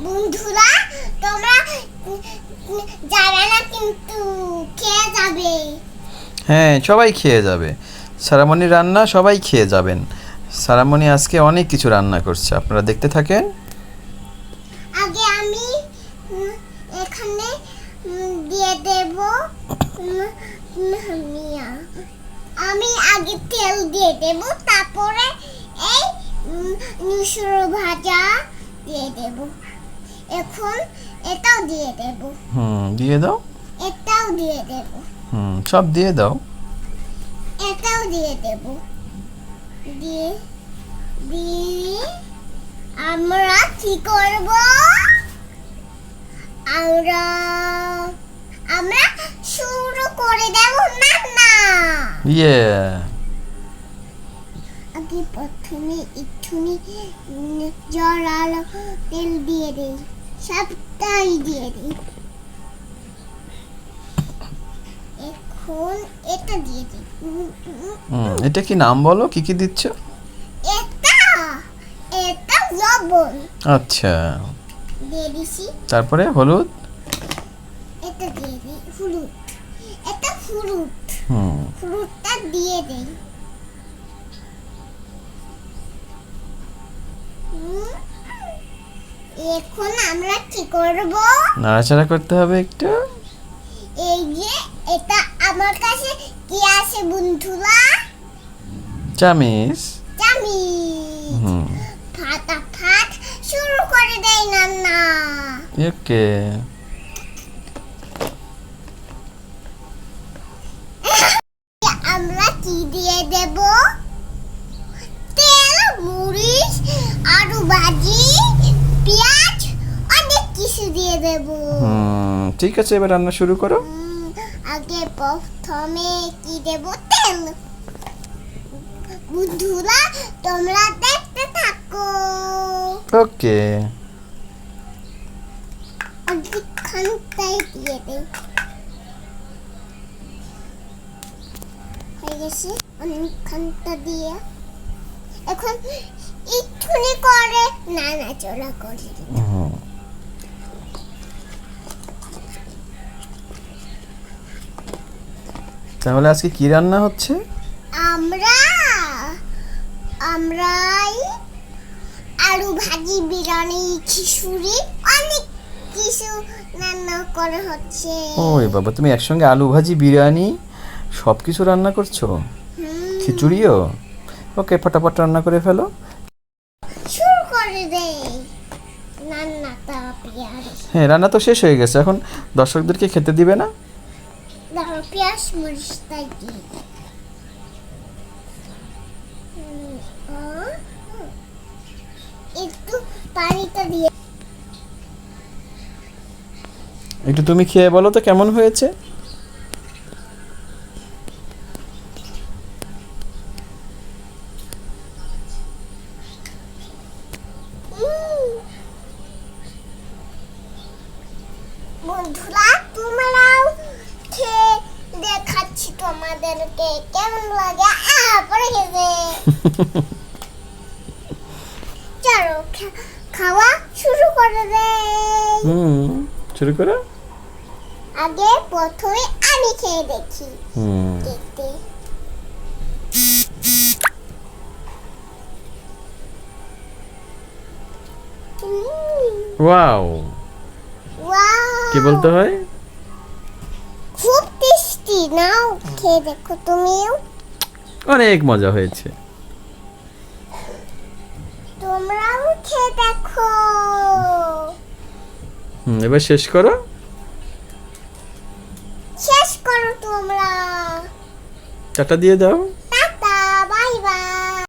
বন্ধুরা তোমরা যাবে না কিন্তু খেয়ে যাবে। হ্যাঁ, সবাই খেয়ে যাবে। সারামণির রান্না সবাই খেয়ে যাবেন। সারামণি আজকে অনেক কিছু রান্না করছে, আপনারা দেখতে থাকেন। আগে আমি এখানে দিয়ে দেব। আমি আগে তেল দিয়ে দেব, তারপরে এই মিশ্র ভাজা দিয়ে দেব। এখন এটাও দিয়ে দেব। দিয়ে দাও। এটাও দিয়ে দেব। সব দিয়ে দাও। এটাও দিয়ে দেব। দিয়ে দিয়ে আমরা কি করব? আমরা আমরা শুরু করে দেব রান্না। ইয়ে আগে প্রথমে একটুনি জড়ালো তেল দিয়ে দেই, সবটাই দিয়ে দেই। এখন এটা দিয়ে দিই। এটা কি নাম বলো, কি কি দিচ্ছ? এটা এটা লবণ আচ্ছা, দিয়ে দিছি। তারপরে হলুদ। এটা দিয়ে দিই হলুদ। এটা হলুদ, হলুদটা দিয়ে দেই। এখন আমরা কি করব? নাড়াচাড়া করতে হবে একটু। এই যে এটা আমার কাছে কি আছে বন্ধুরা? চামিচ। চামিচ। ফাটাফাট শুরু করে দেই রান্না। ওকে। আমরা কি দিয়ে দেব? তেল, মরিচ, আলু ভাজি, পেঁয়াজ, অনেক কিছু দিয়ে দেব। ঠিক আছে, এবার রান্না শুরু করো। আগে প্রথমে কি দেব? তেল। বন্ধুরা তোমরা দেখতে থাকো। ওকে। আগে খানটাই দিয়ে দেই। হয়ে গেছে অনেকখানটা দিয়ে। এখন একটুনি করে নাড়াচাড়া করি। তাহলে আজকে কি রান্না হচ্ছে? আমরা আমরাই আলু ভাজি, বিরিয়ানি, খিচুড়ি, অনেক কিছু রান্না করা হচ্ছে। ওই বাবা, তুমি একসঙ্গে আলু ভাজি, বিরিয়ানি সব কিছু রান্না করছো? খিচুড়িও? ওকে, ফটাফট রান্না করে ফেলো। শুরু করে দেই রান্নাটা। পেঁয়াজ, হ্যাঁ, রান্না তো শেষ হয়ে গেছে, এখন দর্শকদেরকে খেতে দিবে না? দাও পেঁয়াজ মরিচটা দিই। একটু পানিটা দিয়ে। একটু তুমি খেয়ে বলো তো কেমন হয়েছে। বন্ধুরা তোমরাও খেয়ে দেখাচ্ছি তোমাদেরকে কেমন লাগে। পরে খেতে চলো খাওয়া শুরু করে দেই। শুরু করো। আগে প্রথমে আমি খেয়ে দেখি। দেখতে ওয়াও, কি বলতে হয়? খুব টেস্টি। নাও খেয়ে দেখো তুমিও। অনেক মজা হয়েছে। তোমরাও খেয়ে দেখো। এবার শেষ করো। শেষ করো তোমরা। চাটা দিয়ে দাও।